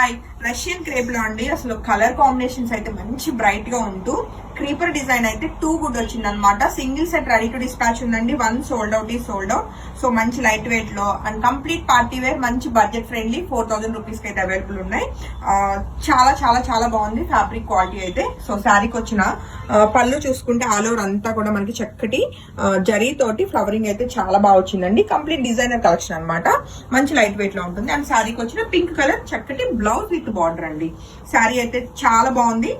Hi, Russian crepe లో అండి అసలు కలర్ కాంబినేషన్స్ అయితే మంచి బ్రైట్ గా ఉంటూ క్రీపర్ డిజైన్ అయితే 2 గుడ్ వచ్చింది అనమాట. Single set ready to dispatch ఉందండి. 1 సోల్డ్ అవుట్ ఈ సోల్డ్ అవుట్. సో మంచి లైట్ వెయిట్ లో అండ్ కంప్లీట్ పార్టీ వేర్, మంచి బడ్జెట్ ఫ్రెండ్లీ 4000 రూపీస్ కి అయితే అవైలబుల్ ఉన్నాయి. చాలా చాలా చాలా బాగుంది ఫ్యాబ్రిక్ క్వాలిటీ అయితే. సో శారీకి వచ్చిన పళ్ళు చూసుకుంటే ఆల్ ఓవర్ అంతా కూడా మనకి చక్కటి జరీ తోటి ఫ్లవరింగ్ అయితే చాలా బాగా వచ్చిందండి. కంప్లీట్ డిజైనర్ కలెక్షన్ అనమాట. మంచి లైట్ వెయిట్ లో ఉంటుంది. అండ్ శారీకి వచ్చిన పింక్ కలర్ చక్కటి బ్లౌజ్ విత్ బార్డర్ అండి. శారీ అయితే చాలా బాగుంది.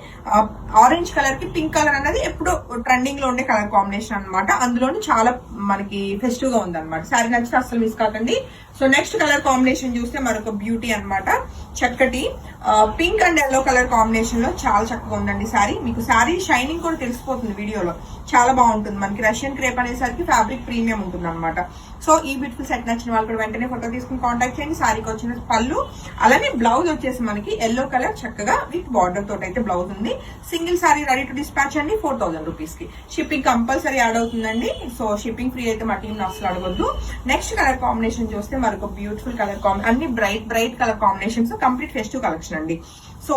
ఆరెంజ్ కలర్ కి పింక్ కలర్ అనేది ఎప్పుడు ట్రెండింగ్ లో ఉండే కలర్ కాంబినేషన్ అనమాట. అందులోని చాలా మనకి ఫెస్టివ్ గా ఉంది అనమాట. శారీ నచ్చితే అసలు మిస్ కాకండి. సో నెక్స్ట్ కలర్ కాంబినేషన్ చూస్తే మరొక బ్యూటీ అనమాట. చక్కటి pink and yellow colour combination లో చాలా చక్కగా ఉందండి శారీ. మీకు శారీ షైనింగ్ కూడా తెలిసిపోతుంది వీడియోలో. చాలా బాగుంటుంది. మనకి రష్యన్ క్రేప్ అనేసరికి ఫ్యాబ్రిక్ ప్రీమియం ఉంటుంది అనమాట. సో ఈ బ్యూటిఫుల్ సెట్ నచ్చిన వాళ్ళు కూడా వెంటనే ఫోటో తీసుకుని కాంటాక్ట్ చేయండి. శారీకి వచ్చిన పళ్ళు, అలానే బ్లౌజ్ వచ్చేసి మనకి ఎల్లో కలర్ చక్కగా విత్ బార్డర్ తోటి అయితే బ్లౌజ్ ఉంది. Single sari ready to dispatch అండి 4000 రూపీస్ కి. షిప్పింగ్ కంపల్సరీ యాడ్ అవుతుందండి. సో షిప్పింగ్ ఫ్రీ అయితే మా టీం అసలు అడగొద్దు. నెక్స్ట్ కలర్ కాంబినేషన్ చూస్తే మరొక బ్యూటిఫుల్ కలర్ కాంబినేషన్, అన్ని bright colour combinations, complete festive collection అండి. సో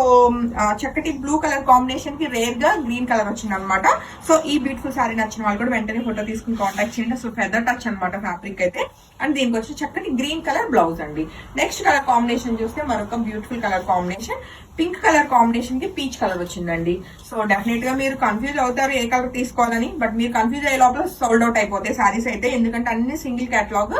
చక్కటి బ్లూ కలర్ కాంబినేషన్ కి రేర్ గా గ్రీన్ కలర్ వచ్చింది అనమాట. సో ఈ బ్యూటిఫుల్ సారీ నచ్చిన వాళ్ళు కూడా వెంటనే ఫోటో తీసుకుని కాంటాక్ట్ చేయండి. అసలు ఫెదర్ టచ్ అనమాట ఫ్యాబ్రిక్ అయితే. అండ్ దీనికి వచ్చి చక్కటి గ్రీన్ కలర్ బ్లౌజ్ అండి. నెక్స్ట్ కలర్ కాంబినేషన్ చూస్తే మరొక beautiful colour combination, pink colour combination కి పీచ్ కలర్ వచ్చిందండి. సో డెఫినెట్ గా మీరు కన్ఫ్యూజ్ అవుతారు ఏ కలర్ తీసుకోవాలని. బట్ మీరు కన్ఫ్యూజ్ అయ్యే లోపల సోల్డ్ అవుట్ అయిపోతాయి సారీస్ అయితే. ఎందుకంటే అన్ని సింగిల్ కేటలాగ్.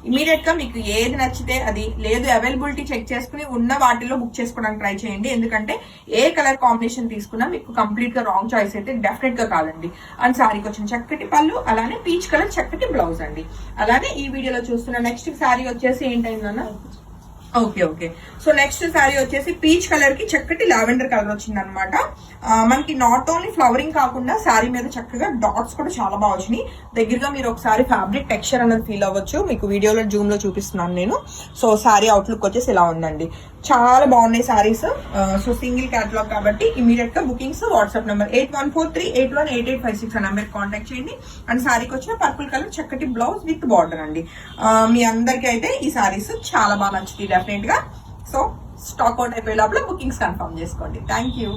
ఇమీడియట్ గా మీకు ఏది నచ్చితే అది, లేదు అవైలబిలిటీ చెక్ చేసుకుని ఉన్న వాటిలో బుక్ చేసుకోవడానికి ట్రై చేయండి. ఎందుకంటే ఏ కలర్ కాంబినేషన్ తీసుకున్నా మీకు కంప్లీట్ గా రాంగ్ చాయిస్ అయితే డెఫినెట్ గా కాదండి. అండ్ సారీకి వచ్చిన చక్కటి పళ్ళు, అలానే పీచ్ కలర్ చక్కటి బ్లౌజ్ అండి. అలానే ఈ వీడియోలో చూస్తున్న నెక్స్ట్ శారీ వచ్చేసి ఏంటైందన్న, ఓకే. సో నెక్స్ట్ శారీ వచ్చేసి పీచ్ కలర్ కి చక్కటి లావెండర్ కలర్ వచ్చింది అనమాట. మనకి నాట్ ఓన్లీ ఫ్లవరింగ్ కాకుండా శారీ మీద చక్కగా డాట్స్ కూడా చాలా బాగా వచ్చినాయి. దగ్గరగా మీరు ఒకసారి ఫ్యాబ్రిక్ టెక్స్చర్ అనేది ఫీల్ అవ్వచ్చు. మీకు వీడియోలో జూమ్ లో చూపిస్తున్నాను నేను. సో శారీ అవుట్లుక్ వచ్చేసి ఇలా ఉందండి. చాలా బాగున్నాయి శారీస్. సో సింగిల్ క్యాటలాగ్ కాబట్టి ఇమీడియట్ గా bookings WhatsApp number 8143818856 number contact చేయండి. అండ్ శారీకి వచ్చిన పర్పుల్ కలర్ చక్కటి బ్లౌజ్ విత్ బార్డర్ అండి. మీ అందరికీ అయితే ఈ శారీస్ చాలా బాగా నచ్చుతాయి డెఫినెట్ గా. సో స్టాక్ అవుట్ అయిపోయే లోపల బుకింగ్స్ కన్ఫర్మ్ చేసుకోండి. Thank you.